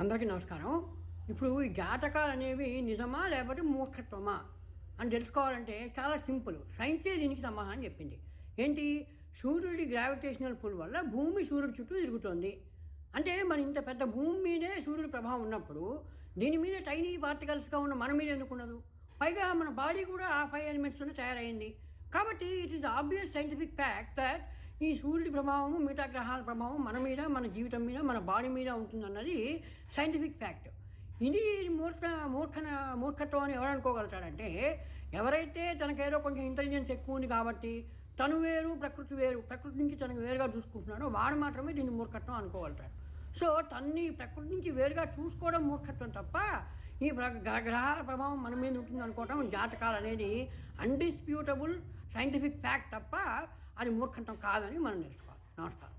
అందరికీ నమస్కారం. ఇప్పుడు ఈ జాతకాలు అనేవి నిజమా లేకపోతే మూర్ఖత్వమా అని తెలుసుకోవాలంటే చాలా సింపుల్. సైన్సే దీనికి సమాధానం చెప్పింది. ఏంటి? సూర్యుడి గ్రావిటేషనల్ పుల్ వల్ల భూమి సూర్యుడి చుట్టూ తిరుగుతోంది. అంటే మన ఇంత పెద్ద భూమి మీదే సూర్యుడి ప్రభావం ఉన్నప్పుడు దీని మీద టైనీ పార్టికల్స్గా ఉన్న మన మీద ఎందుకు ఉండదు? పైగా మన బాడీ కూడా ఆ 5 ఎలిమెంట్స్తోనే తయారైంది. కాబట్టి it is obvious scientific fact that ఈ సూర్యుడి ప్రభావము మిగతా గ్రహాల ప్రభావం మన మీద, మన జీవితం మీద, మన బాడీ మీద ఉంటుందన్నది సైంటిఫిక్ ఫ్యాక్ట్. ఇది మూర్ఖత్వం అని ఎవరు అనుకోగలుగుతాడంటే, ఎవరైతే తనకేదో కొంచెం ఇంటెలిజెన్స్ ఎక్కువ ఉంది కాబట్టి తను వేరు ప్రకృతి వేరు, ప్రకృతి నుంచి తనకు వేరుగా చూసుకుంటున్నాడో వాడు మాత్రమే దీన్ని మూర్ఖత్వం అనుకోగలుగుతాడు. సో తన్ని ప్రకృతి నుంచి వేరుగా చూసుకోవడం మూర్ఖత్వం తప్ప ఈ గ్రహాల ప్రభావం మన మీద ఉంటుంది అనుకోవడం జాతకాలు అనేది అన్డిస్ప్యూటబుల్ సైంటిఫిక్ ఫ్యాక్ట్ తప్ప అది మూర్ఖత్వం కాదని మనం తెలుసుకోవాలి. నమస్కారం.